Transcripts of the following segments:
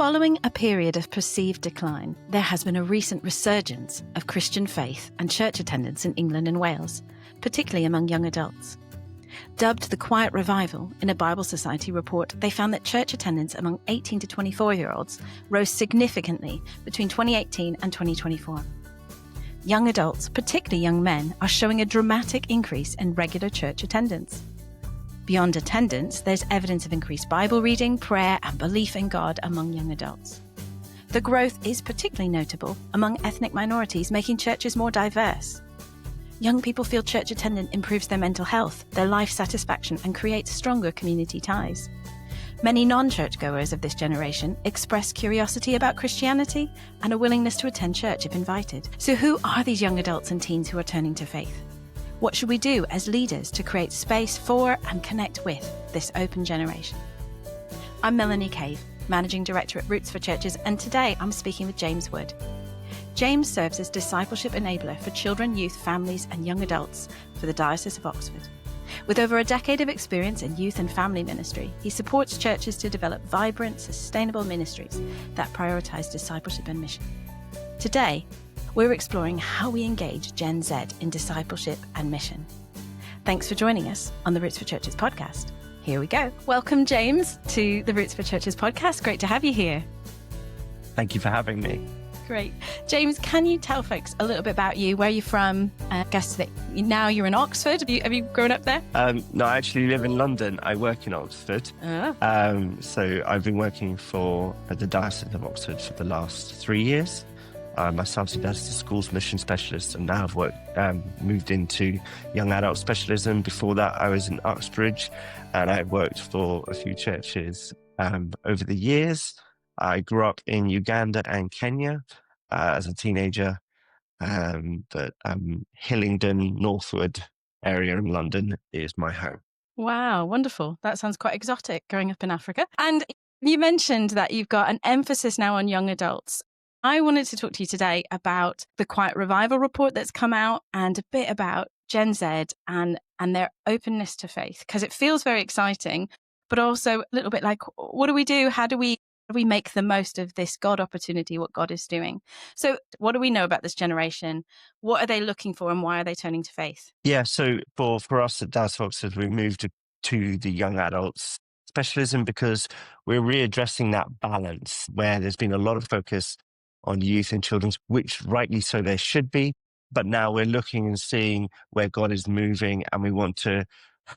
Following a period of perceived decline, there has been a recent resurgence of Christian faith and church attendance in England and Wales, particularly among young adults. Dubbed the Quiet Revival in a Bible Society report, they found that church attendance among 18 to 24-year-olds rose significantly between 2018 and 2024. Young adults, particularly young men, are showing a dramatic increase in regular church attendance. Beyond attendance, there's evidence of increased Bible reading, prayer, and belief in God among young adults. The growth is particularly notable among ethnic minorities, making churches more diverse. Young people feel church attendance improves their mental health, their life satisfaction, and creates stronger community ties. Many non-churchgoers of this generation express curiosity about Christianity and a willingness to attend church if invited. So who are these young adults and teens who are turning to faith? What should we do as leaders to create space for and connect with this open generation? I'm Melanie Cave, Managing Director at Roots for Churches, and today I'm speaking with James Wood. James serves as Discipleship Enabler for children, youth, families and young adults for the Diocese of Oxford. With over a decade of experience in youth and family ministry, he supports churches to develop vibrant, sustainable ministries that prioritise discipleship and mission. Today, we're exploring how we engage Gen Z in discipleship and mission. Thanks for joining us on the Roots for Churches podcast. Here we go. Welcome, James, to the Roots for Churches podcast. Great to have you here. Thank you for having me. Great. James, can you tell folks a little bit about you, where you're from? I guess that now you're in Oxford. Have you grown up there? No, I actually live in London. I work in Oxford. Oh. So I've been working for the Diocese of Oxford for the last 3 years. I started as the schools mission specialist, and now I've moved into young adult specialism. Before that, I was in Uxbridge, and I worked for a few churches over the years. I grew up in Uganda and Kenya as a teenager, but Hillingdon, Northwood area in London is my home. Wow, wonderful. That sounds quite exotic, growing up in Africa. And you mentioned that you've got an emphasis now on young adults. I wanted to talk to you today about the Quiet Revival report that's come out and a bit about Gen Z and their openness to faith, because it feels very exciting, but also a little bit like, what do we do? How do we make the most of this God opportunity, what God is doing? So what do we know about this generation? What are they looking for and why are they turning to faith? Yeah, so for us at Diocese of Oxford, we moved to the young adults specialism because we're readdressing that balance where there's been a lot of focus on youth and children, which rightly so there should be. But now we're looking and seeing where God is moving, and we want to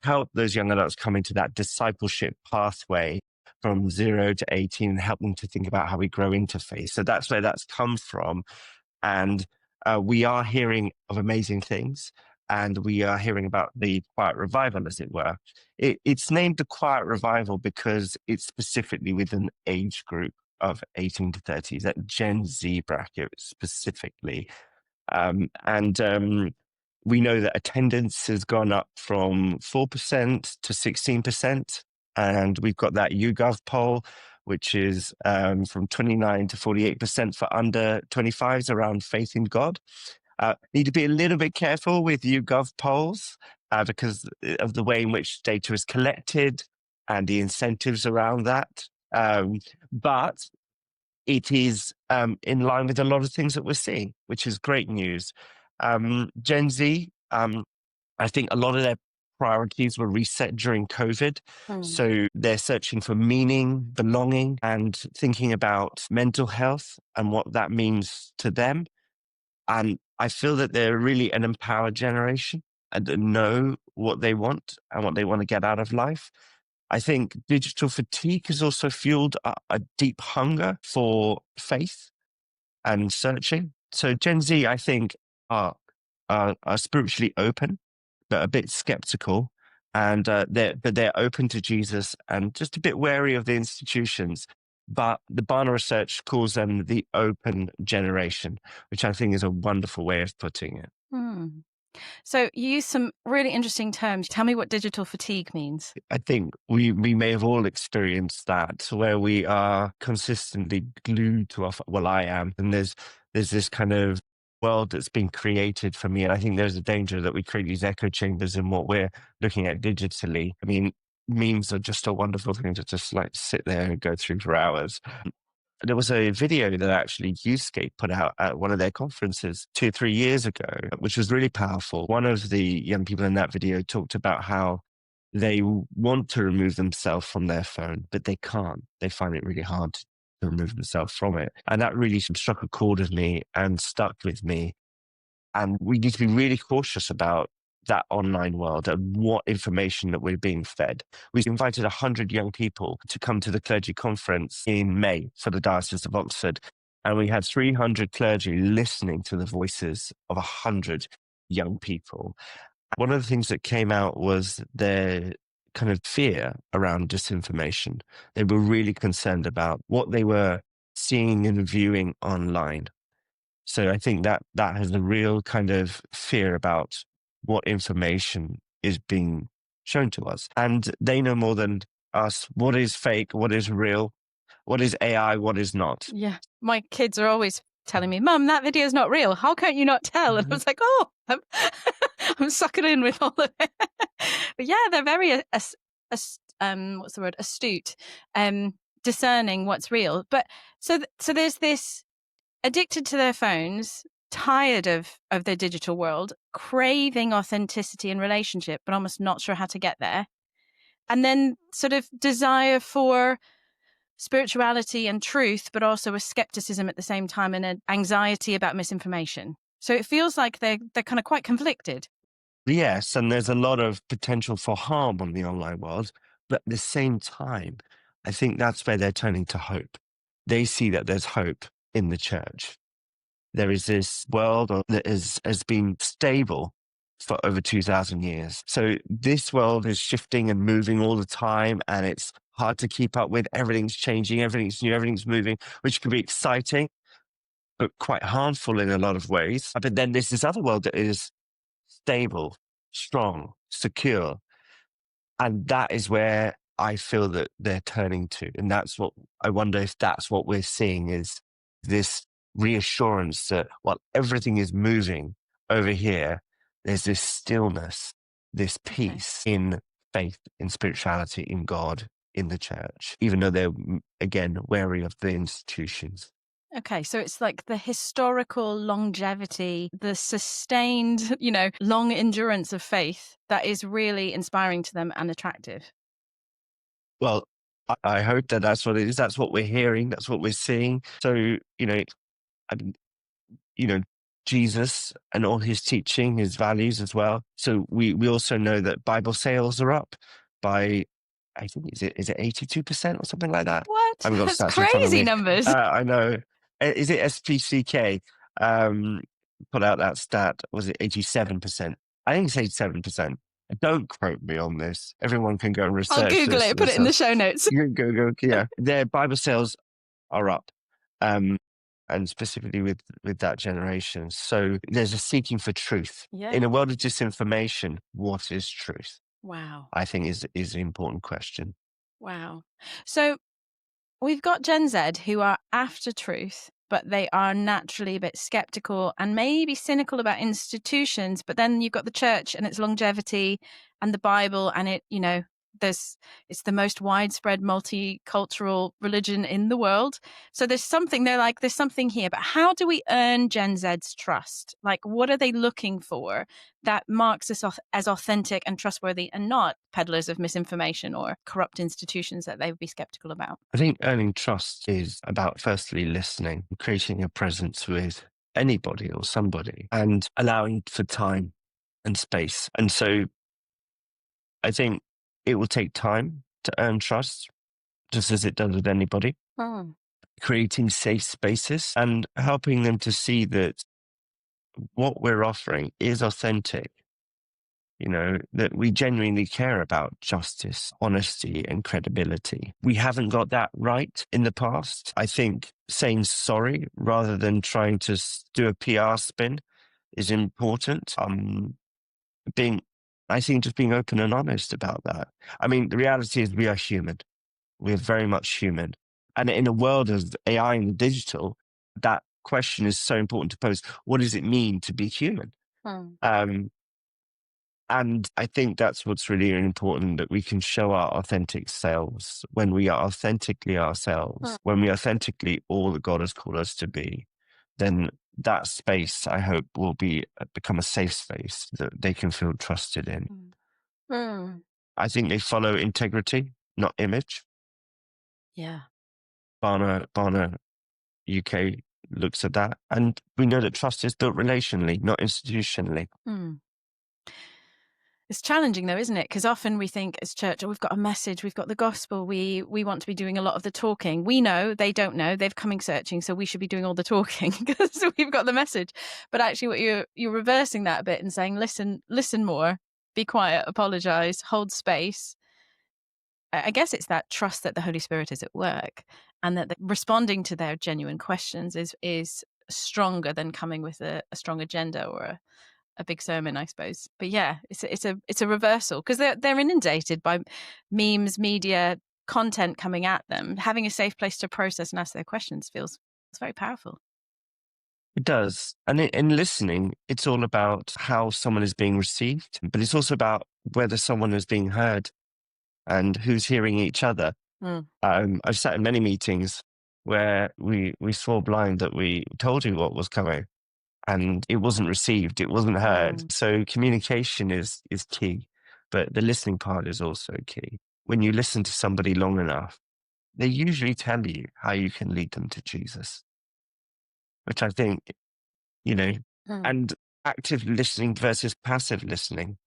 help those young adults come into that discipleship pathway from 0 to 18 and help them to think about how we grow into faith. So that's where that's come from. And we are hearing of amazing things, and we are hearing about the Quiet Revival, as it were. It's named the Quiet Revival because it's specifically with an age group of 18 to 30, that Gen Z bracket specifically. We know that attendance has gone up from 4% to 16%. And we've got that YouGov poll, which is from 29 to 48% for under 25s around faith in God. Need to be a little bit careful with YouGov polls because of the way in which data is collected and the incentives around that. But it is in line with a lot of things that we're seeing, which is great news. Gen Z, I think a lot of their priorities were reset during COVID. So they're searching for meaning, belonging, and thinking about mental health and what that means to them. And I feel that they're really an empowered generation and that know what they want and what they want to get out of life. I think digital fatigue has also fueled a deep hunger for faith and searching. So Gen Z, I think, are spiritually open, but a bit skeptical, and they're open to Jesus and just a bit wary of the institutions. But the Barna research calls them the open generation, which I think is a wonderful way of putting it. So you use some really interesting terms. Tell me what digital fatigue means. I think we may have all experienced that, where we are consistently glued to our, well, I am, and there's this kind of world that's been created for me. And I think there's a danger that we create these echo chambers in what we're looking at digitally. I mean, memes are just a wonderful thing to just like sit there and go through for hours. there was a video that actually Youthscape put out at one of their conferences 2 or 3 years ago, which was really powerful. One of the young people in that video talked about how they want to remove themselves from their phone, but they can't. They find it really hard to remove themselves from it. And that really struck a chord with me and stuck with me. And we need to be really cautious about that online world and what information that we're being fed. We invited 100 young people to come to the clergy conference in May for the Diocese of Oxford. And we had 300 clergy listening to the voices of 100 young people. One of the things that came out was their kind of fear around disinformation. They were really concerned about what they were seeing and viewing online. So I think that has a real kind of fear about what information is being shown to us. And they know more than us what is fake, what is real, what is AI, what is not. Yeah. My kids are always telling me, Mum, that video is not real. How can't you not tell? And I was like, oh, I'm sucking in with all of it. But yeah, they're very, what's the word? Astute, discerning what's real. But so there's this addicted to their phones, tired of their digital world, craving authenticity and relationship, but almost not sure how to get there. And then sort of desire for spirituality and truth, but also a skepticism at the same time and an anxiety about misinformation. So it feels like they're kind of quite conflicted. Yes, and there's a lot of potential for harm on the online world. But at the same time, I think that's where they're turning to hope. They see that there's hope in the church. There is this world that has been stable for over 2,000 years. So this world is shifting and moving all the time, and it's hard to keep up with. Everything's changing, everything's new, everything's moving, which can be exciting, but quite harmful in a lot of ways. But then there's this other world that is stable, strong, secure. And that is where I feel that they're turning to. And that's what I wonder if that's what we're seeing is this reassurance that while everything is moving over here, there's this stillness, this peace in faith, in spirituality, in God, in the church, even though they're, again, wary of the institutions. Okay, so it's like the historical longevity, the sustained, long endurance of faith that is really inspiring to them and attractive. Well, I hope that that's what it is. That's what we're hearing. That's what we're seeing. So, Jesus and all his teaching, his values as well. So we also know that Bible sales are up by, I think, is it 82% or something like that? What? I haven't got That's stats in front of crazy me. numbers. I know. Is it SPCK? Put out that stat. Was it 87%? I think it's 87%. Don't quote me on this. Everyone can go and research I'll Google this it, put it in the show notes. You can go, yeah. Their Bible sales are up. And specifically with that generation. So there's a seeking for truth. Yeah. In a world of disinformation, what is truth? Wow. I think is an important question. Wow. So we've got Gen Z who are after truth, but they are naturally a bit skeptical and maybe cynical about institutions. But then you've got the church and its longevity and the Bible and it's the most widespread multicultural religion in the world. So there's something here, but how do we earn Gen Z's trust? Like, what are they looking for that marks us as authentic and trustworthy and not peddlers of misinformation or corrupt institutions that they would be skeptical about? I think earning trust is about firstly listening, creating a presence with anybody or somebody and allowing for time and space. And so I think it will take time to earn trust, just as it does with anybody. Creating safe spaces and helping them to see that what we're offering is authentic, that we genuinely care about justice, honesty, and credibility. We haven't got that right in the past. I think saying sorry rather than trying to do a PR spin is important. Just being open and honest about that. I mean, the reality is we are human. We're very much human. And in a world of AI and digital, that question is so important to pose. What does it mean to be human? And And I think that's what's really important, that we can show our authentic selves when we are authentically ourselves, when we authentically all that God has called us to be, then that space, I hope, will become a safe space that they can feel trusted in. I think they follow integrity, not image. Yeah. Barna UK looks at that. And we know that trust is built relationally, not institutionally. It's challenging though, isn't it? Because often we think as church, we've got a message, we've got the gospel, we want to be doing a lot of the talking. We know, they don't know, they've coming searching, so we should be doing all the talking because we've got the message. But actually what you're reversing that a bit and saying, listen more, be quiet, apologize, hold space. I guess it's that trust that the Holy Spirit is at work, and that responding to their genuine questions is stronger than coming with a strong agenda or a big sermon, I suppose. But yeah, it's a reversal, because they're inundated by memes, media, content coming at them. Having a safe place to process and ask their questions feels very powerful. It does. And in listening, it's all about how someone is being received, but it's also about whether someone is being heard and who's hearing each other. I've sat in many meetings where we swore blind that we told you what was coming, and it wasn't received, it wasn't heard. So communication is key, but the listening part is also key. When you listen to somebody long enough, they usually tell you how you can lead them to Jesus, which I think, and active listening versus passive listening.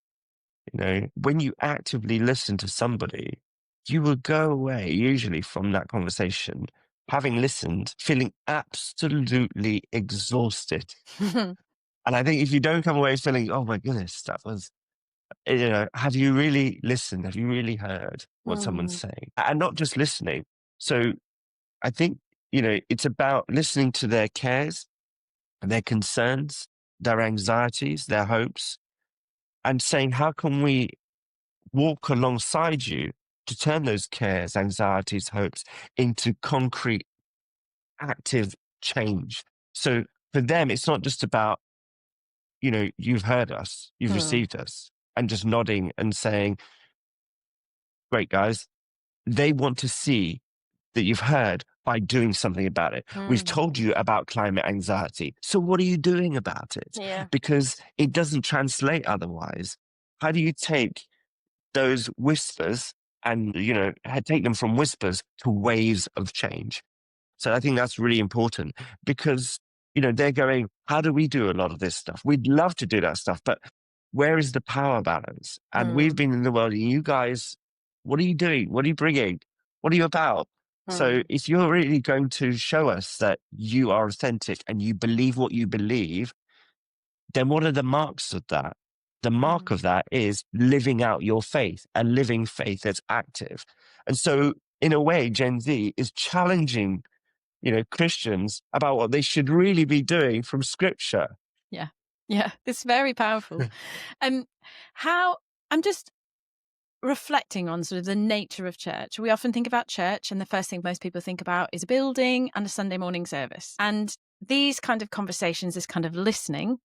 When you actively listen to somebody, you will go away usually from that conversation, having listened, feeling absolutely exhausted. And I think if you don't come away feeling, oh my goodness, that was, have you really listened? Have you really heard what someone's saying? And not just listening. So I think, it's about listening to their cares, their concerns, their anxieties, their hopes, and saying, how can we walk alongside you to turn those cares, anxieties, hopes into concrete, active change? So for them, it's not just about, you've heard us, you've received us, and just nodding and saying, great, guys. They want to see that you've heard by doing something about it. We've told you about climate anxiety. So what are you doing about it? Yeah. Because it doesn't translate otherwise. How do you take those whispers and, take them from whispers to waves of change? So I think that's really important, because, they're going, how do we do a lot of this stuff? We'd love to do that stuff, but where is the power balance? And we've been in the world, and you guys, what are you doing? What are you bringing? What are you about? So if you're really going to show us that you are authentic and you believe what you believe, then what are the marks of that? The mark of that is living out your faith, a living faith that's active. And so in a way, Gen Z is challenging, Christians about what they should really be doing from scripture. Yeah. Yeah. It's very powerful. How I'm just reflecting on sort of the nature of church. We often think about church, and the first thing most people think about is a building and a Sunday morning service. And these kind of conversations, this kind of listening,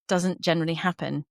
doesn't generally happen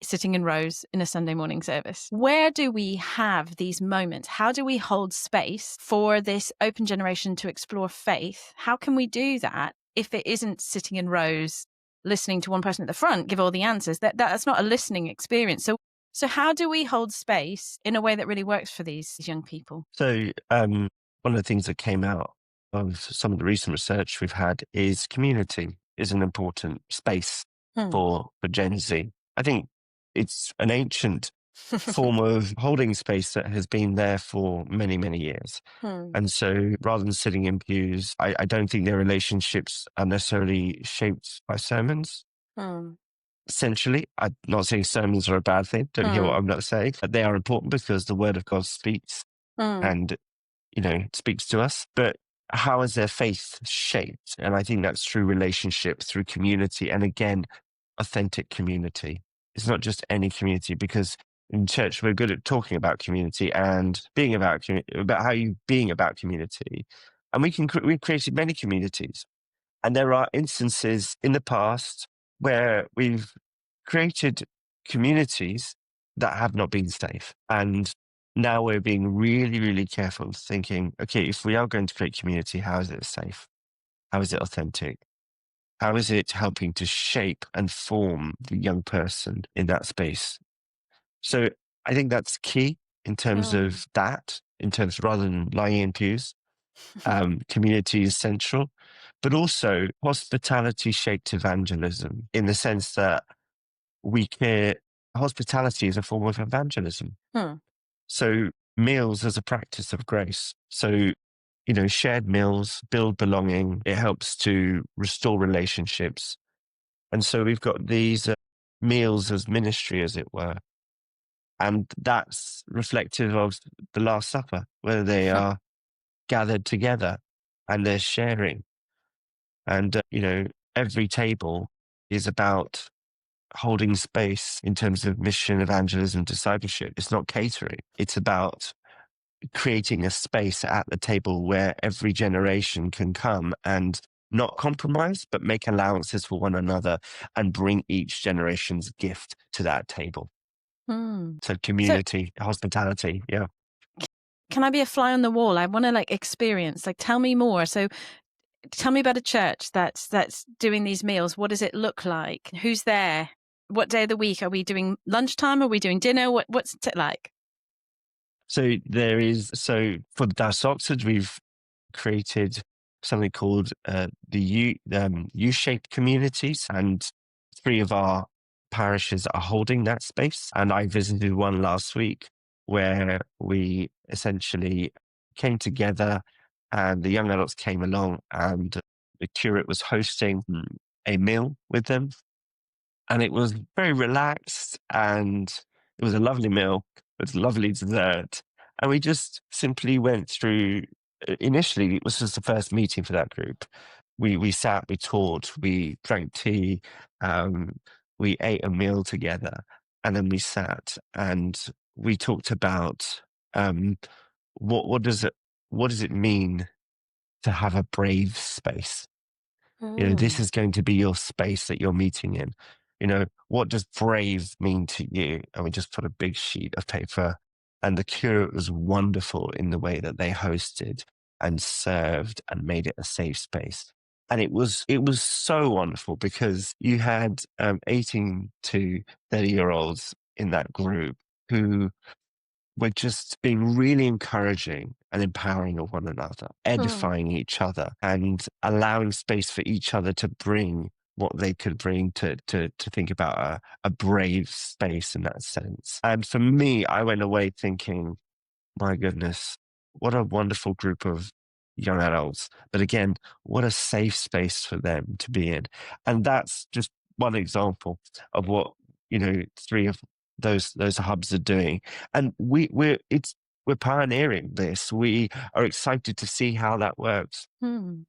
sitting in rows in a Sunday morning service. Where do we have these moments? How do we hold space for this open generation to explore faith? How can we do that if it isn't sitting in rows, listening to one person at the front give all the answers? That's not a listening experience. So how do we hold space in a way that really works for these young people? So one of the things that came out of some of the recent research we've had is community is an important space for Gen Z. I think it's an ancient form of holding space that has been there for many, many years. And so rather than sitting in pews, I don't think their relationships are necessarily shaped by sermons. Essentially, I'm not saying sermons are a bad thing. Don't hear what I'm not saying. They are important because the word of God speaks and, speaks to us. But how is their faith shaped? And I think that's through relationship, through community. And again, authentic community. It's not just any community, because in church, we're good at talking about community and being about how you being about community. And we've created many communities. And there are instances in the past where we've created communities that have not been safe. And now we're being really, really careful, thinking, okay, if we are going to create community, how is it safe? How is it authentic? How is it helping to shape and form the young person in that space? So I think that's key in terms Mm. of that, in terms rather than lying in pews. Community is central, but also hospitality shaped evangelism in the sense that we care. Hospitality is a form of evangelism. Hmm. So meals as a practice of grace. So, shared meals build belonging. It helps to restore relationships. And so we've got these meals as ministry, as it were. And that's reflective of the Last Supper, where they are gathered together and they're sharing. And, every table is about holding space in terms of mission, evangelism, discipleship. It's not catering. It's about creating a space at the table where every generation can come and not compromise, but make allowances for one another and bring each generation's gift to that table. Hmm. So So community, hospitality. Yeah. can I be a fly on the wall? I want to experience, tell me more. So tell me about a church that's doing these meals. What does it look like? Who's there? What day of the week? Are we doing lunchtime? Are we doing dinner? What's it like? So for the Diocese of Oxford, we've created something called the U-shaped communities, and 3 of our parishes are holding that space. And I visited one last week where we essentially came together, and the young adults came along, and the curate was hosting a meal with them, and it was very relaxed, and it was a lovely meal with lovely dessert. And we just simply went through, initially, it was just the first meeting for that group. We sat, we talked, we drank tea, um, we ate a meal together, and then we sat and we talked about um, what does it mean to have a brave space? This Mm. is going to be your space that you're meeting in. What does brave mean to you? And we just put a big sheet of paper, and the curate was wonderful in the way that they hosted and served and made it a safe space. And it was so wonderful because you had 18 to 30-year-olds in that group who we're just being really encouraging and empowering of one another, Mm. edifying each other, and allowing space for each other to bring what they could bring to think about a brave space in that sense. And for me, I went away thinking, my goodness, what a wonderful group of young adults. But again, what a safe space for them to be in. And that's just one example of what, 3 of those hubs are doing. And we're pioneering this. We are excited to see how that works. Hmm.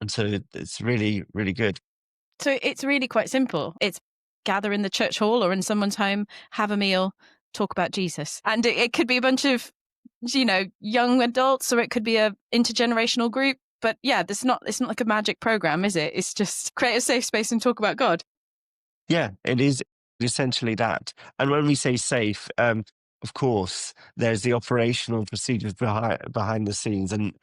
And so it's really, really good. So it's really quite simple. It's gather in the church hall or in someone's home, have a meal, talk about Jesus. And it could be a bunch of, young adults, or it could be a intergenerational group. But yeah, it's not like a magic program, is it? It's just create a safe space and talk about God. Yeah, it is essentially that. And when we say safe, of course, there's the operational procedures behind the scenes, and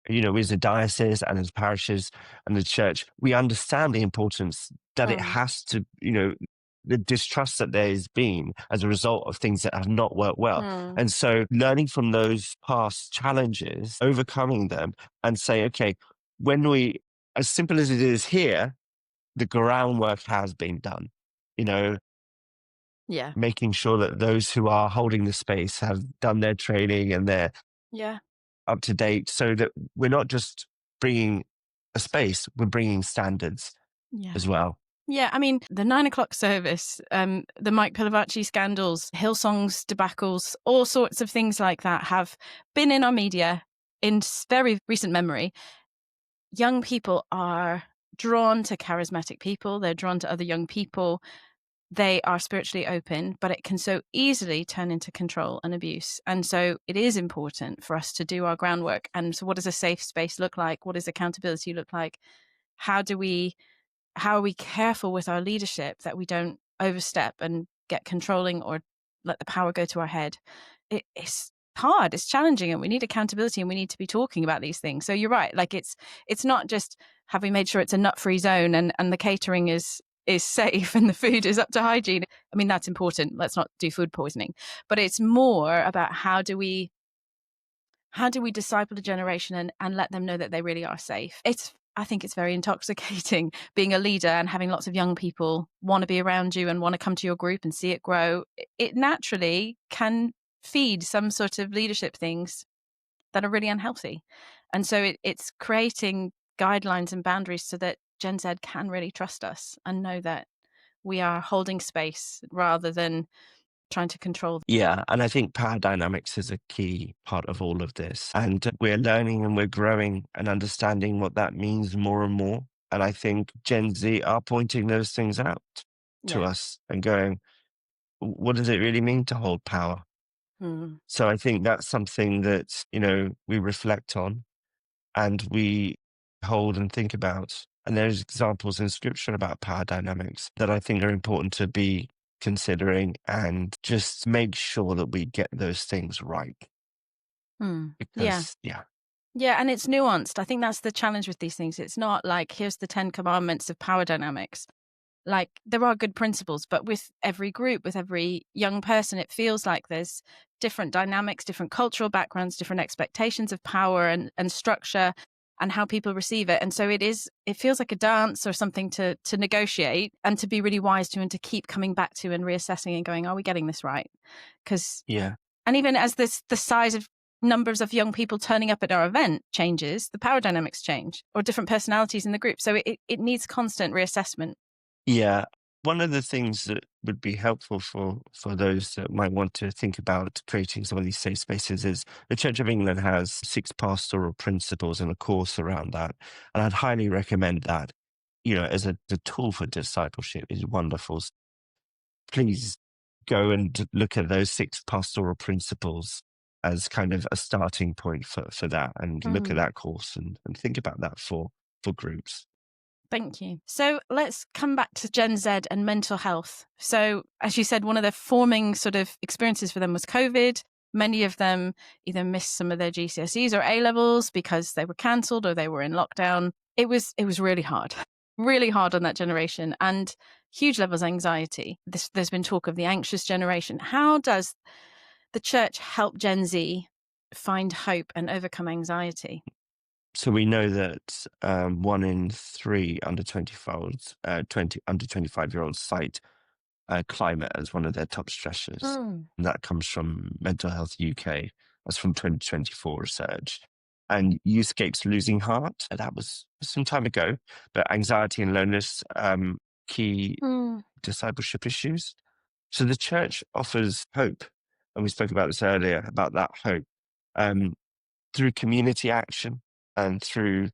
as a diocese and as parishes and the church, we understand the importance that it Mm. has to, the distrust that there has been as a result of things that have not worked well. Mm. And so learning from those past challenges, overcoming them, and say, okay, as simple as it is here, the groundwork has been done, you know, Yeah. making sure that those who are holding the space have done their training and they're Yeah. up to date, so that we're not just bringing a space, we're bringing standards Yeah. as well. Yeah, I mean, the 9 o'clock service, the Mike Pilavachi scandals, Hillsong's debacles, all sorts of things like that have been in our media in very recent memory. Young people are drawn to charismatic people. They're drawn to other young people. They are spiritually open, but it can so easily turn into control and abuse. And so it is important for us to do our groundwork. And so what does a safe space look like? What does accountability look like? How are we careful with our leadership that we don't overstep and get controlling or let the power go to our head. It's hard, it's challenging, and we need accountability, and we need to be talking about these things. So you're right, like it's not just have we made sure it's a nut-free zone and the catering is safe and the food is up to hygiene. I mean, that's important. Let's not do food poisoning. But it's more about how do we disciple a generation and let them know that they really are safe. I think it's very intoxicating being a leader and having lots of young people want to be around you and want to come to your group and see it grow. It naturally can feed some sort of leadership things that are really unhealthy. And so it's creating guidelines and boundaries so that Gen Z can really trust us and know that we are holding space rather than trying to control them. Yeah, and I think power dynamics is a key part of all of this. And we're learning and we're growing and understanding what that means more and more. And I think Gen Z are pointing those things out to us and going, what does it really mean to hold power? So I think that's something that, we reflect on and we hold and think about. And there's examples in scripture about power dynamics that I think are important to be considering and just make sure that we get those things right. Because, Yeah, and it's nuanced. I think that's the challenge with these things. It's not like, here's the 10 commandments of power dynamics. Like, there are good principles, but with every group, with every young person, it feels like there's different dynamics, different cultural backgrounds, different expectations of power and structure and how people receive it. And so it feels like a dance or something to negotiate and to be really wise to and to keep coming back to and reassessing and going, are we getting this right? Because, and even as the size of numbers of young people turning up at our event changes, the power dynamics change, or different personalities in the group. So it needs constant reassessment. Yeah. One of the things that would be helpful for those that might want to think about creating some of these safe spaces is the Church of England has 6 pastoral principles and a course around that. And I'd highly recommend that, as a tool for discipleship is wonderful. Please go and look at those 6 pastoral principles as kind of a starting point for that, and look at that course and think about that for groups. Thank you. So let's come back to Gen Z and mental health. So as you said, one of the forming sort of experiences for them was COVID. Many of them either missed some of their GCSEs or A-levels because they were cancelled or they were in lockdown. It was really hard on that generation, and huge levels of anxiety. There's been talk of the anxious generation. How does the church help Gen Z find hope and overcome anxiety? So we know that 1 in 3 under 25-year-olds cite climate as one of their top stressors. And that comes from Mental Health UK. That's from 2024 research. And Youthscape's Losing Heart, that was some time ago, but anxiety and loneliness, key discipleship issues. So the church offers hope. And we spoke about this earlier, about that hope, through community action and through,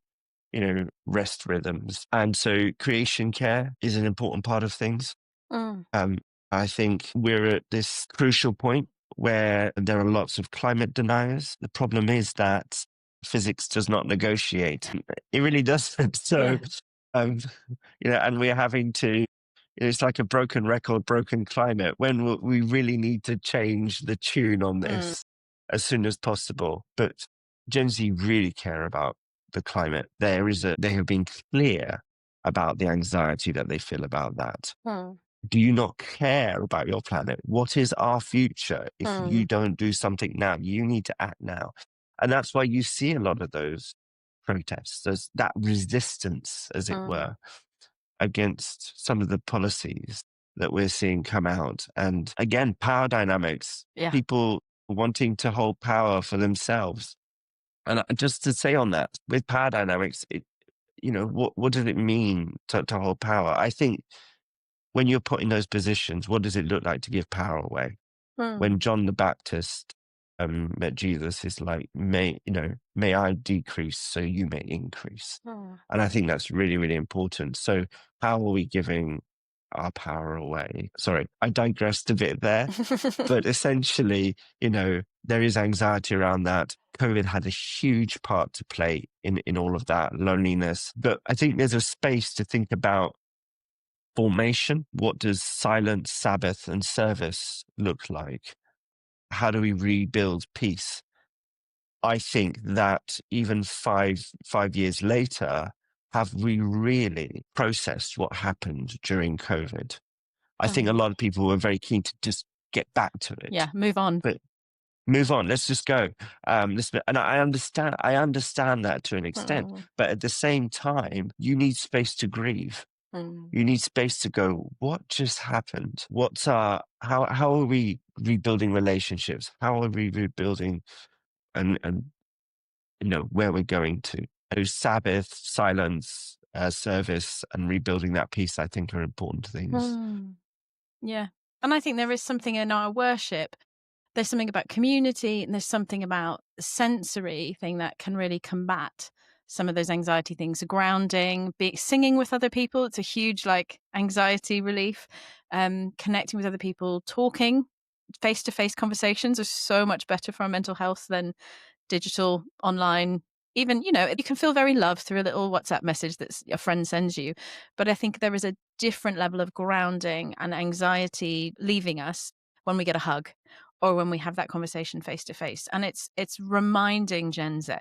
rest rhythms. And so creation care is an important part of things. I think we're at this crucial point where there are lots of climate deniers. The problem is that physics does not negotiate. It really doesn't. So, and we're having to, it's like a broken record, broken climate, when we really need to change the tune on this as soon as possible. But Gen Z really care about the climate. They have been clear about the anxiety that they feel about that. Do you not care about your planet? What is our future if you don't do something now? You need to act now. And that's why you see a lot of those protests. There's that resistance, as it were, against some of the policies that we're seeing come out. And again, power dynamics, people wanting to hold power for themselves. And just to say on that, with power dynamics, what does it mean to hold power? I think when you're put in those positions, what does it look like to give power away? When John the Baptist met Jesus, it's like, may I decrease so you may increase. And I think that's really, really important. So how are we giving our power away? Sorry, I digressed a bit there. But essentially, there is anxiety around that. COVID had a huge part to play in all of that, loneliness. But I think there's a space to think about formation? What does silence, Sabbath, and service look like? How do we rebuild peace? I think that even five years later, have we really processed what happened during COVID? I think a lot of people were very keen to just get back to it. Yeah, move on. But move on. Let's just go. And I understand that to an extent. But at the same time, you need space to grieve. You need space to go, what just happened? How are we rebuilding relationships? How are we rebuilding and where we're going to? Those Sabbath, silence, service, and rebuilding that peace, I think, are important things. Yeah. And I think there is something in our worship. There's something about community, and there's something about the sensory thing that can really combat some of those anxiety things. Grounding, singing with other people. It's a huge anxiety relief. Connecting with other people, talking, face-to-face conversations are so much better for our mental health than digital, online. Even, you can feel very loved through a little WhatsApp message that a friend sends you. But I think there is a different level of grounding and anxiety leaving us when we get a hug or when we have that conversation face to face. And it's reminding Gen Z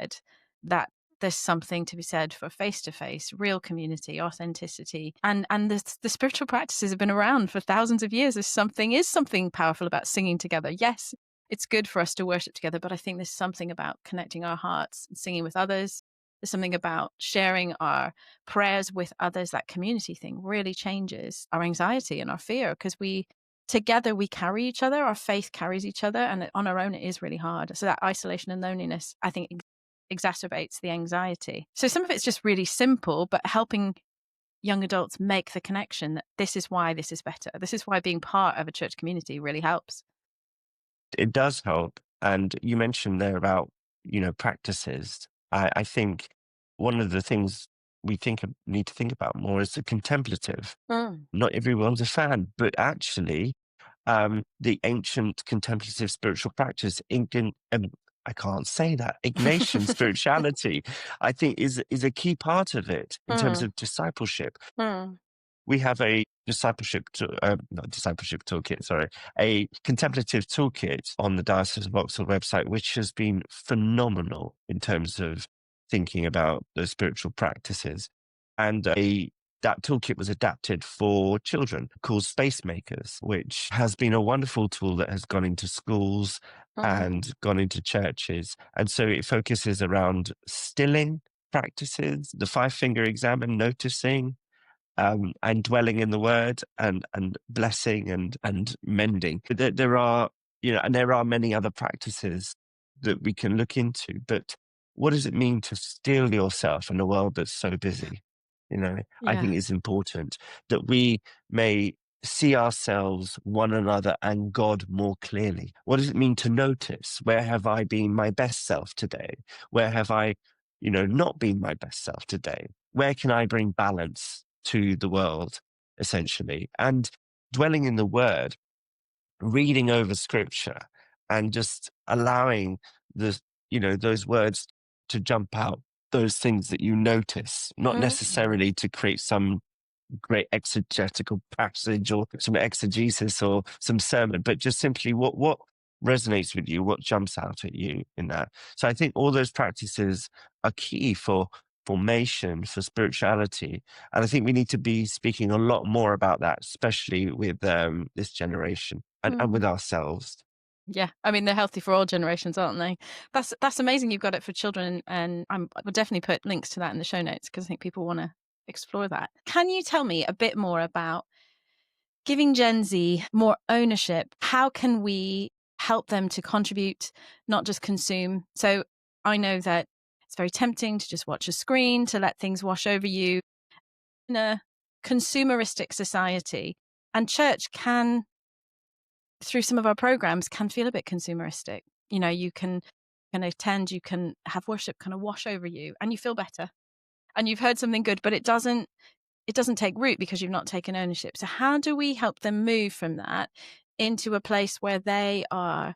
that there's something to be said for face to face, real community, authenticity. And the spiritual practices have been around for thousands of years. Is something powerful about singing together. Yes, it's good for us to worship together, but I think there's something about connecting our hearts and singing with others. There's something about sharing our prayers with others. That community thing really changes our anxiety and our fear, because together we carry each other. Our faith carries each other, and on our own it is really hard. So that isolation and loneliness, I think, exacerbates the anxiety. So some of it's just really simple, but helping young adults make the connection that this is why this is better. This is why being part of a church community really helps. It does help. And you mentioned there about, practices. I think one of the things we need to think about more is the contemplative. Not everyone's a fan, but actually, the ancient contemplative spiritual practice, I can't say that, Ignatian spirituality, I think is a key part of it in terms of discipleship. We have a a contemplative toolkit on the Diocese of Oxford website, which has been phenomenal in terms of thinking about the spiritual practices. And that toolkit was adapted for children, called Space Makers, which has been a wonderful tool that has gone into schools and gone into churches. And so it focuses around stilling practices, the 5-finger exam and noticing, and dwelling in the word, and blessing and mending. There are, and there are many other practices that we can look into, but what does it mean to still yourself in a world that's so busy? I think it's important that we may see ourselves, one another, and God more clearly. What does it mean to notice? Where have I been my best self today? Where have I, not been my best self today? Where can I bring balance to the world, essentially? And dwelling in the word, reading over scripture, and just allowing those words to jump out, those things that you notice, not necessarily to create some great exegetical passage or some exegesis or some sermon, but just simply what resonates with you, what jumps out at you in that. So I think all those practices are key for formation, for spirituality. And I think we need to be speaking a lot more about that, especially with this generation and with ourselves. Yeah, I mean, they're healthy for all generations, aren't they? That's amazing you've got it for children, and I will definitely put links to that in the show notes, because I think people want to explore that. Can you tell me a bit more about giving Gen Z more ownership? How can we help them to contribute, not just consume? So I know that it's very tempting to just watch a screen, to let things wash over you in a consumeristic society. And church can, through some of our programs, can feel a bit consumeristic. You can attend, you can have worship kind of wash over you, and you feel better, and you've heard something good, but it doesn't take root because you've not taken ownership. So how do we help them move from that into a place where they are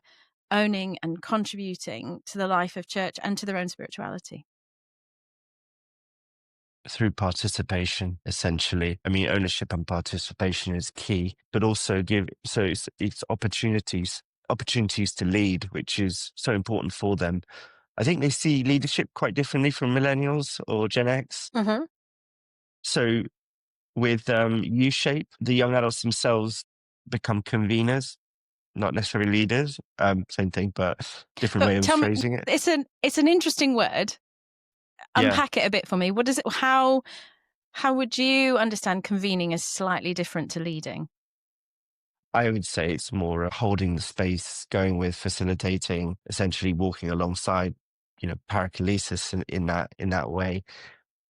owning and contributing to the life of church and to their own spirituality? through participation, essentially. I mean, ownership and participation is key, but also it's opportunities to lead, which is so important for them. I think they see leadership quite differently from millennials or Gen X. Mm-hmm. So with U-shape, the young adults themselves become conveners, not necessarily leaders. Same thing, but different way But of tell me, phrasing it. it's an interesting word. Yeah, Unpack it a bit for me. What does it? How would you understand convening as slightly different to leading? I would say it's more holding the space, going with facilitating, essentially walking alongside, parakinesis in that way.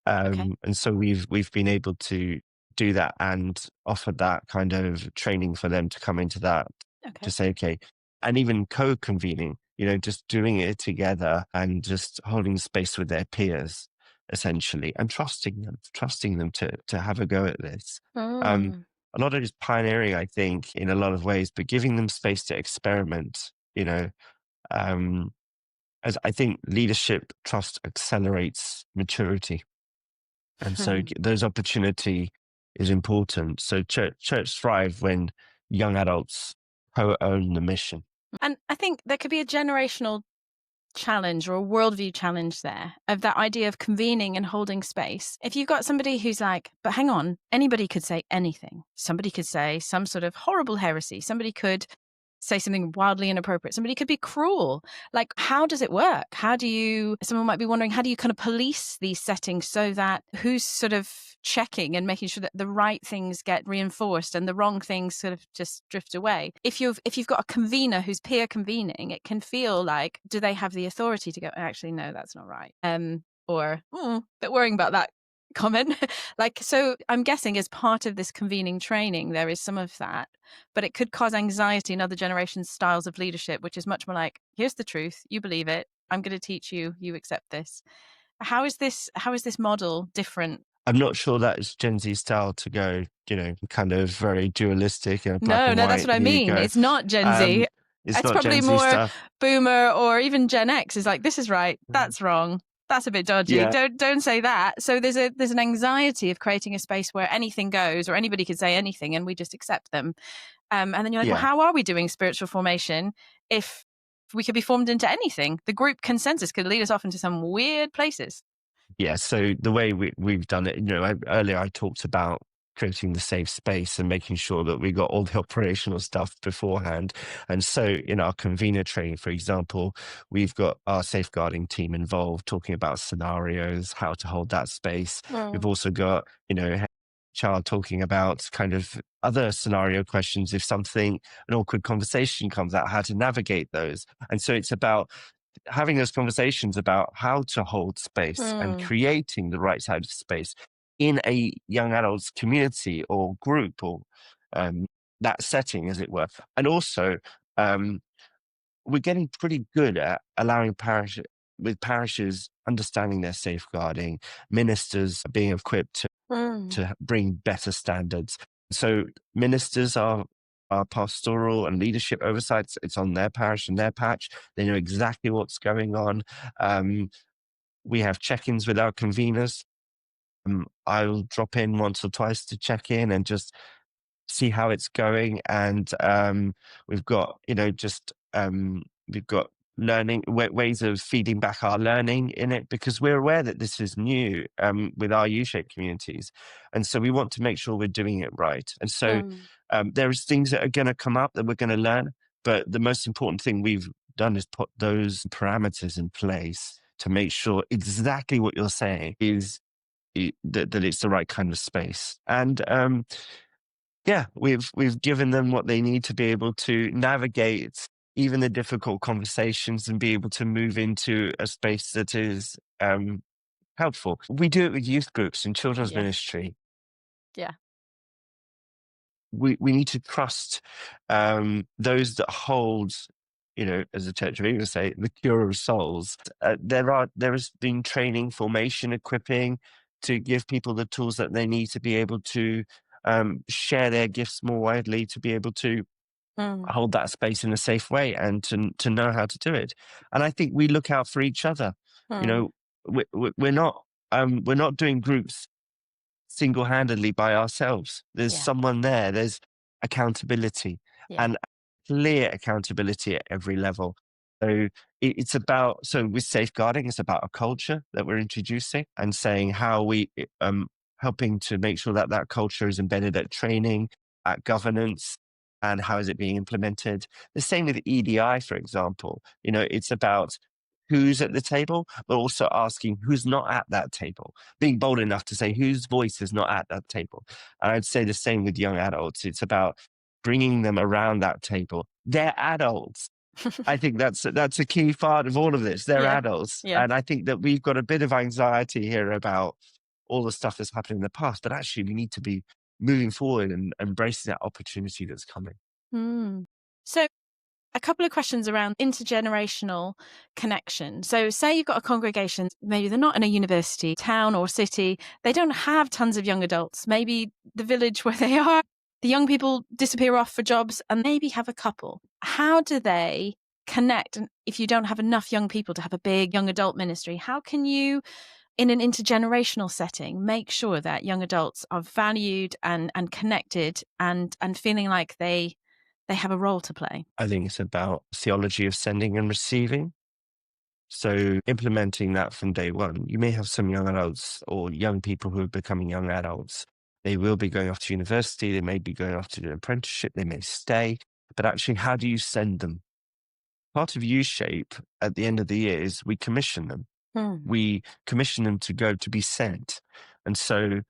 Okay. And so we've been able to do that and offer that kind of training for them to come into that, to Okay. say, okay, and even co-convening, just doing it together and just holding space with their peers, essentially, and trusting them to have a go at this. Um, Mm. a lot of it is pioneering, I think, in a lot of ways, but giving them space to experiment, um, as I think leadership trust accelerates maturity. And so those opportunity is important. So church thrive when young adults co-own the mission. And I think there could be a generational challenge or a worldview challenge there of that idea of convening and holding space. If you've got somebody who's like, but hang on, anybody could say anything. Somebody could say some sort of horrible heresy. Somebody could say something wildly inappropriate. Somebody could be cruel. Like, how does it work? Someone might be wondering, how do you kind of police these settings so that who's sort of checking and making sure that the right things get reinforced and the wrong things sort of just drift away? If you've got a convener who's peer convening, it can feel like, do they have the authority to go, actually, no, that's not right? Or, bit worrying about that comment. So I'm guessing as part of this convening training, there is some of that, but it could cause anxiety in other generations' styles of leadership, which is much more like, here's the truth, you believe it, I'm going to teach you, you accept this. How is this model different? I'm not sure that's Gen Z style to go, kind of very dualistic and black No, and that's white. what I Here you mean. go. It's not Gen Z. It's It's not probably Gen Z more stuff. boomer or even Gen X is like, this is right, that's wrong, that's a bit dodgy. Yeah. Don't say that. So there's an anxiety of creating a space where anything goes or anybody could say anything and we just accept them. And then you're like, well, how are we doing spiritual formation if we could be formed into anything? The group consensus could lead us off into some weird places. Yeah. So the way we've done it, earlier I talked about creating the safe space and making sure that we got all the operational stuff beforehand. And so in our convener training, for example, we've got our safeguarding team involved talking about scenarios, how to hold that space. We've also got, child talking about kind of other scenario questions. If an awkward conversation comes out, how to navigate those. And so it's about having those conversations about how to hold space and creating the right side of space in a young adults community or group or that setting, as it were. And also, we're getting pretty good at allowing parishes understanding their safeguarding, ministers being equipped to bring better standards. So ministers are pastoral and leadership oversights. It's on their parish and their patch. They know exactly what's going on. We have check-ins with our conveners. I'll drop in once or twice to check in and just see how it's going. And we've got, we've got learning ways of feeding back our learning in it, because we're aware that this is new with our U-shaped communities. And so we want to make sure we're doing it right. And so there's things that are going to come up that we're going to learn. But the most important thing we've done is put those parameters in place to make sure exactly what you're saying is that it's the right kind of space. And we've given them what they need to be able to navigate even the difficult conversations and be able to move into a space that is helpful. We do it with youth groups and children's ministry. Yeah. We need to trust those that hold, as the Church of England say, the cure of souls. There has been training, formation, equipping to give people the tools that they need to be able to share their gifts more widely, to be able to hold that space in a safe way and to know how to do it. And I think we look out for each other. We're not we're not doing groups single-handedly by ourselves. There's Yeah. someone there. There's accountability Yeah. and clear accountability at every level. So it's about, so with safeguarding, it's about a culture that we're introducing and saying how we helping to make sure that that culture is embedded at training, at governance, and how is it being implemented. The same with EDI, for example. It's about who's at the table, but also asking who's not at that table, being bold enough to say whose voice is not at that table. And I'd say the same with young adults. It's about bringing them around that table. They're adults. I think that's a key part of all of this. They're Yeah. adults. Yeah. And I think that we've got a bit of anxiety here about all the stuff that's happened in the past, but actually we need to be moving forward and embracing that opportunity that's coming. So a couple of questions around intergenerational connection. So say you've got a congregation, maybe they're not in a university town or city, they don't have tons of young adults. Maybe the village where they are, the young people disappear off for jobs and maybe have a couple. How do they connect? And if you don't have enough young people to have a big young adult ministry, how can you, in an intergenerational setting, make sure that young adults are valued and connected and feeling like they have a role to play? I think it's about theology of sending and receiving. So implementing that from day one. You may have some young adults or young people who are becoming young adults. They will be going off to university. They may be going off to do an apprenticeship. They may stay. But actually, how do you send them? Part of U-Shape at the end of the year is we commission them. We commission them to go to be sent. And so,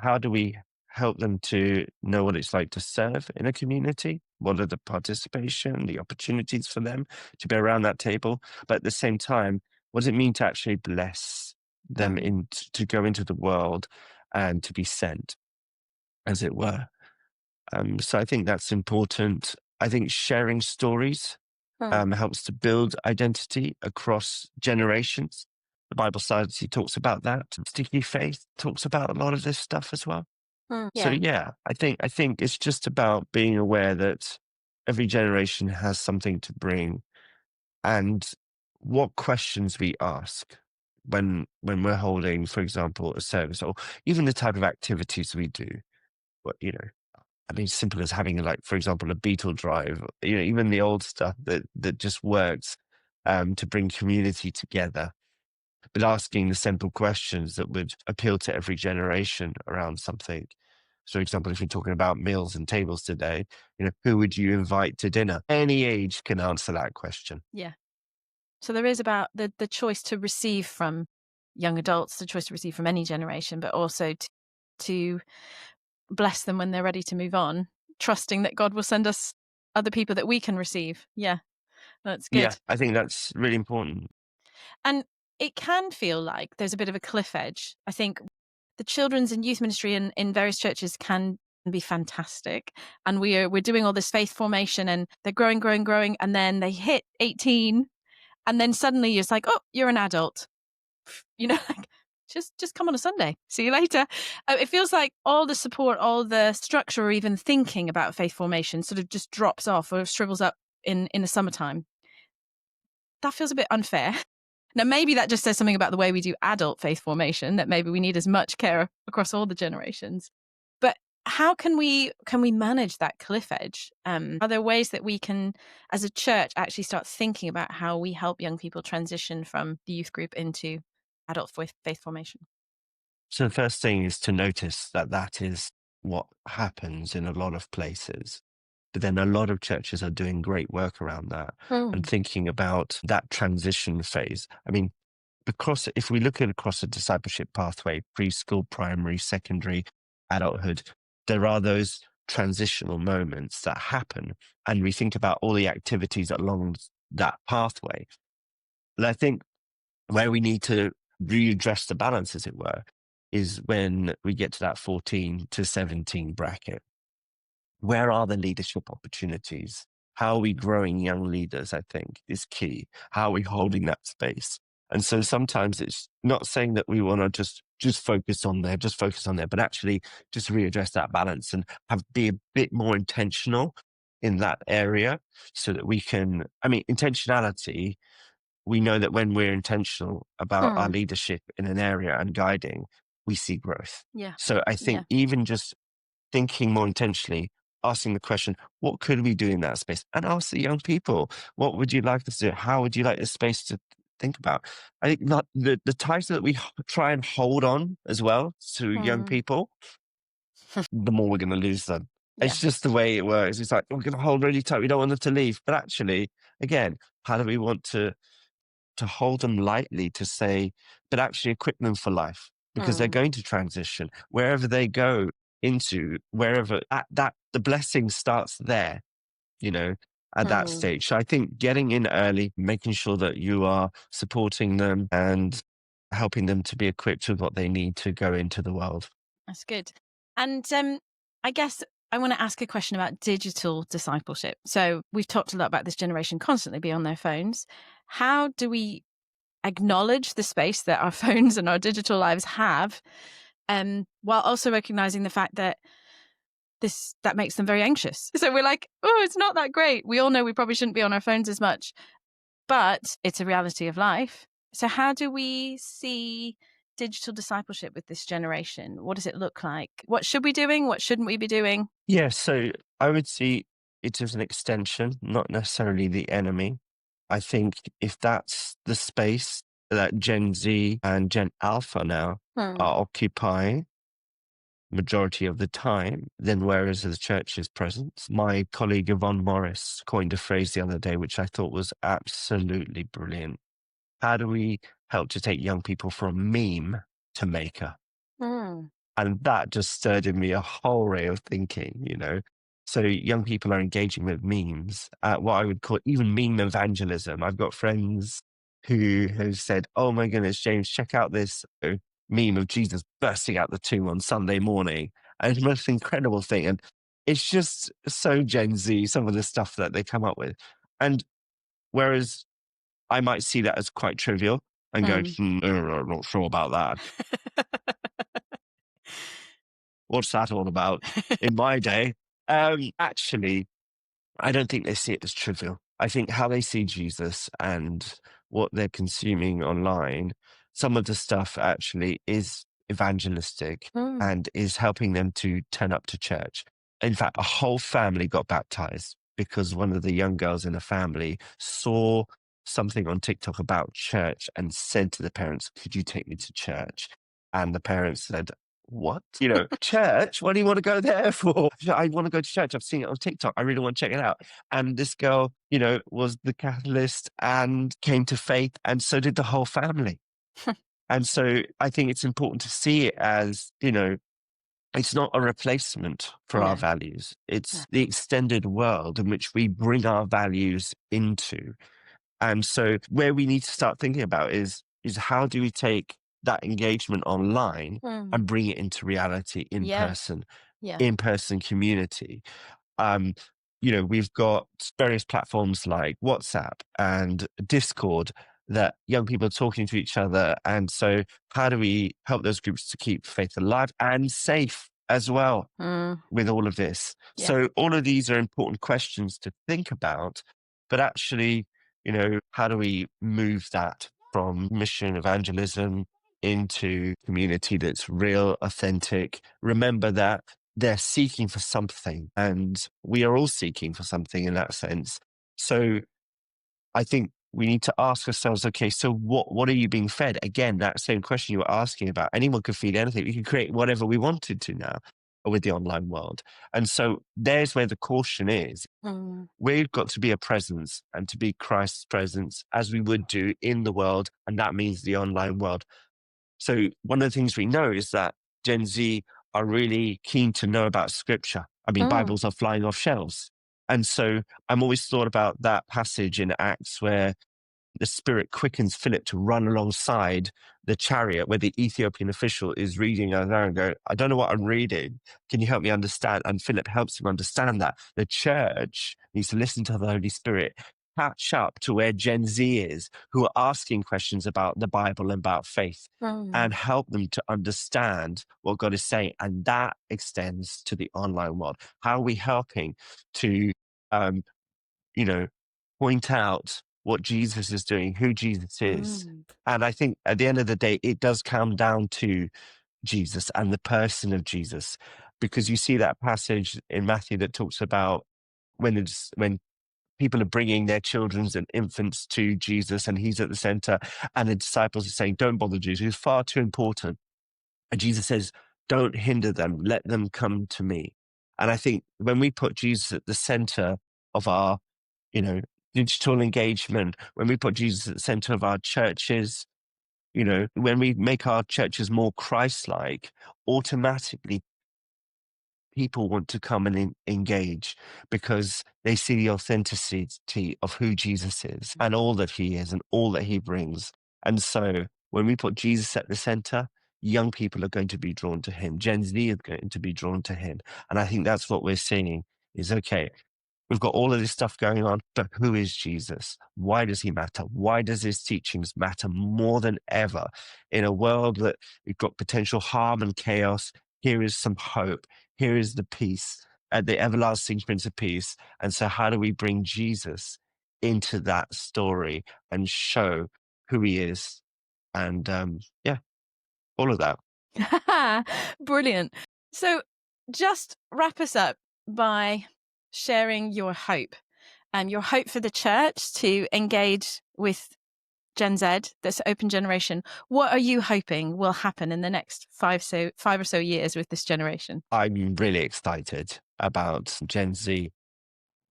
how do we help them to know what it's like to serve in a community? What are the participation, the opportunities for them to be around that table? But at the same time, what does it mean to actually bless them to go into the world and to be sent, as it were? So I think that's important. I think sharing stories helps to build identity across generations. The Bible Society talks about that. Sticky Faith talks about a lot of this stuff as well. So Yeah. I think it's just about being aware that every generation has something to bring, and what questions we ask when we're holding, for example, a service, or even the type of activities we do. What I mean, simple as having, like, for example, a beetle drive, even the old stuff that just works to bring community together, but asking the simple questions that would appeal to every generation around something. So, for example, if you're talking about meals and tables today, who would you invite to dinner? Any age can answer that question. Yeah. So there is about the choice to receive from young adults, the choice to receive from any generation, but also to bless them when they're ready to move on, trusting that God will send us other people that we can receive. Yeah, that's Yeah, good. I think that's really important. And it can feel like there's a bit of a cliff edge. I think the children's and youth ministry in various churches can be fantastic. And we're doing all this faith formation and they're growing. And then they hit 18 and then suddenly you're like, oh, you're an adult. Like, just come on a Sunday. See you later. It feels like all the support, all the structure, or even thinking about faith formation sort of just drops off or shrivels up in the summertime. That feels a bit unfair. Now, maybe that just says something about the way we do adult faith formation, that maybe we need as much care across all the generations. But how can we manage that cliff edge? Are there ways that we can, as a church, actually start thinking about how we help young people transition from the youth group into adult faith formation? So the first thing is to notice that that is what happens in a lot of places. But then a lot of churches are doing great work around that and thinking about that transition phase. I mean, because if we look at across a discipleship pathway, preschool, primary, secondary, adulthood, there are those transitional moments that happen. And we think about all the activities along that pathway. And I think where we need to readdress the balance, as it were, is when we get to that 14 to 17 bracket. Where are the leadership opportunities? How are we growing young leaders, I think, is key. How are we holding that space? And so sometimes it's not saying that we want to just focus on there, but actually just readdress that balance and be a bit more intentional in that area so that we can, intentionality we know that when we're intentional about our leadership in an area and guiding, we see growth. Yeah. So I think even just thinking more intentionally, asking the question, what could we do in that space? And ask the young people, what would you like us to do? How would you like this space to think about? I think not, the tighter that we try and hold on as well to young people, the more we're going to lose them. Yeah. It's just the way it works. It's like, we're going to hold really tight. We don't want them to leave. But actually, again, how do we want to hold them lightly, to say, but actually equip them for life, because they're going to transition wherever they go into, wherever that the blessing starts there, at that stage. So I think getting in early, making sure that you are supporting them and helping them to be equipped with what they need to go into the world. That's good. And I guess I want to ask a question about digital discipleship. So we've talked a lot about this generation constantly be on their phones. How do we acknowledge the space that our phones and our digital lives have, while also recognizing the fact that that makes them very anxious? So we're like, oh, it's not that great. We all know we probably shouldn't be on our phones as much, but it's a reality of life. So how do we see digital discipleship with this generation? What does it look like? What should we be doing? What shouldn't we be doing? Yeah, so I would see it as an extension, not necessarily the enemy. I think if that's the space that Gen Z and Gen Alpha now are occupying majority of the time, then where is the church's presence? My colleague Yvonne Morris coined a phrase the other day, which I thought was absolutely brilliant. How do we help to take young people from meme to maker? And that just stirred in me a whole array of thinking, So young people are engaging with memes, what I would call even meme evangelism. I've got friends who have said, oh my goodness, James, check out this meme of Jesus bursting out the tomb on Sunday morning. And it's the most incredible thing. And it's just so Gen Z, some of the stuff that they come up with. And whereas I might see that as quite trivial and go, I'm not sure about that. What's that all about? In my day, actually, I don't think they see it as trivial. I think how they see Jesus and what they're consuming online, some of the stuff actually is evangelistic and is helping them to turn up to church. In fact, a whole family got baptized because one of the young girls in the family saw something on TikTok about church and said to the parents, could you take me to church? And the parents said, what? Church? What do you want to go there for? I want to go to church. I've seen it on TikTok. I really want to check it out. And this girl, was the catalyst and came to faith, and so did the whole family. And so I think it's important to see it as, it's not a replacement for our values. It's the extended world in which we bring our values into. And so where we need to start thinking about is how do we take that engagement online and bring it into reality in person community. We've got various platforms like WhatsApp and Discord that young people are talking to each other. And so how do we help those groups to keep faith alive and safe as well with all of this? Yeah. So all of these are important questions to think about, but actually, how do we move that from mission evangelism into community that's real, authentic? Remember that they're seeking for something, and we are all seeking for something in that sense. So I think we need to ask ourselves, okay, so what are you being fed? Again, that same question you were asking about. Anyone could feed anything. We can create whatever we wanted to now with the online world. And so there's where the caution is. We've got to be a presence and to be Christ's presence as we would do in the world. And that means the online world. So one of the things we know is that Gen Z are really keen to know about scripture. I mean, Bibles are flying off shelves. And so I'm always thought about that passage in Acts where the Spirit quickens Philip to run alongside the chariot where the Ethiopian official is reading and go, I don't know what I'm reading. Can you help me understand? And Philip helps him understand that. The church needs to listen to the Holy Spirit, catch up to where Gen Z is, who are asking questions about the Bible and about faith, and help them to understand what God is saying. And that extends to the online world. How are we helping to, point out what Jesus is doing, who Jesus is. Mm. And I think at the end of the day, it does come down to Jesus and the person of Jesus, because you see that passage in Matthew that talks about when people are bringing their children and infants to Jesus and he's at the center, and the disciples are saying, don't bother Jesus, he's far too important. And Jesus says, don't hinder them, let them come to me. And I think when we put Jesus at the center of our, digital engagement, when we put Jesus at the center of our churches, when we make our churches more Christ-like, automatically people want to come and engage because they see the authenticity of who Jesus is and all that he is and all that he brings. And so when we put Jesus at the center, young people are going to be drawn to him. Gen Z is going to be drawn to him. And I think that's what we're seeing is, okay, we've got all of this stuff going on, but who is Jesus? Why does he matter? Why does his teachings matter more than ever? In a world that we've got potential harm and chaos, here is some hope. Here is the peace, the everlasting Prince of Peace. And so how do we bring Jesus into that story and show who he is? And all of that. Brilliant. So just wrap us up by sharing your hope for the church to engage with Gen Z, this open generation. What are you hoping will happen in the next 5 or so years with this generation? I'm really excited about Gen Z.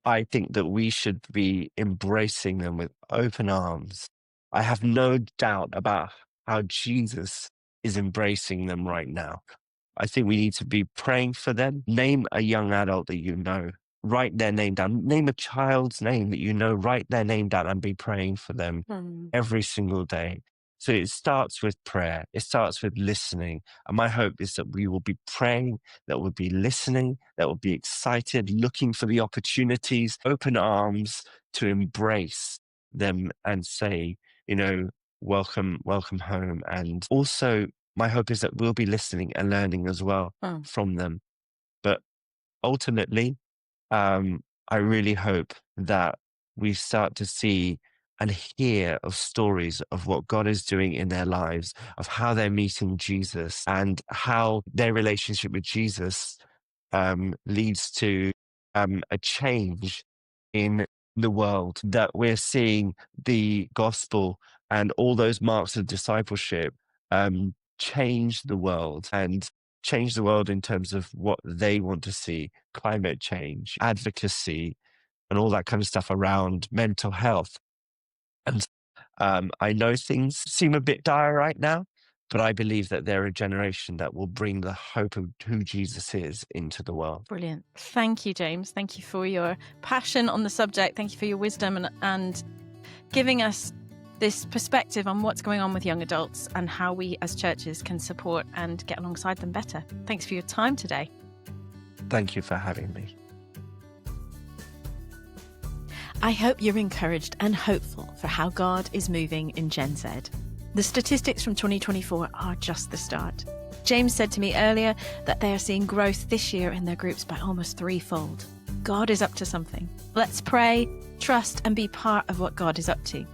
I think that we should be embracing them with open arms. I have no doubt about how Jesus is embracing them right now. I think we need to be praying for them. Name a young adult that you know. Write their name down. Name a child's name that you know. Write their name down and be praying for them every single day. So it starts with prayer. It starts with listening. And my hope is that we will be praying, that we'll be listening, that we'll be excited, looking for the opportunities, open arms to embrace them and say, welcome home. And also my hope is that we'll be listening and learning as well from them. But ultimately, I really hope that we start to see and hear of stories of what God is doing in their lives, of how they're meeting Jesus and how their relationship with Jesus leads to a change in the world, that we're seeing the gospel and all those marks of discipleship change the world and change the world in terms of what they want to see, climate change, advocacy, and all that kind of stuff around mental health. And I know things seem a bit dire right now, but I believe that they're a generation that will bring the hope of who Jesus is into the world. Brilliant. Thank you, James. Thank you for your passion on the subject. Thank you for your wisdom and giving us this perspective on what's going on with young adults and how we as churches can support and get alongside them better. Thanks for your time today. Thank you for having me. I hope you're encouraged and hopeful for how God is moving in Gen Z. The statistics from 2024 are just the start. James said to me earlier that they are seeing growth this year in their groups by almost threefold. God is up to something. Let's pray, trust, and be part of what God is up to.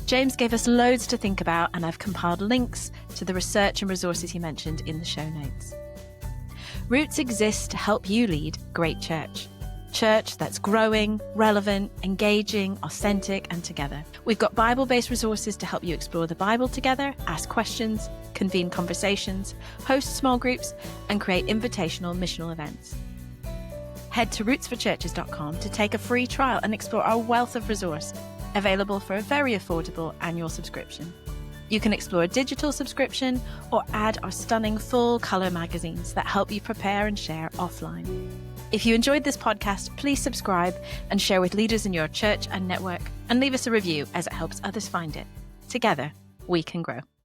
James gave us loads to think about, and I've compiled links to the research and resources he mentioned in the show notes. Roots exists to help you lead great church. Church that's growing, relevant, engaging, authentic, and together. We've got Bible-based resources to help you explore the Bible together, ask questions, convene conversations, host small groups, and create invitational missional events. Head to rootsforchurches.com to take a free trial and explore our wealth of resource, available for a very affordable annual subscription. You can explore a digital subscription or add our stunning full-colour magazines that help you prepare and share offline. If you enjoyed this podcast, please subscribe and share with leaders in your church and network, and leave us a review as it helps others find it. Together, we can grow.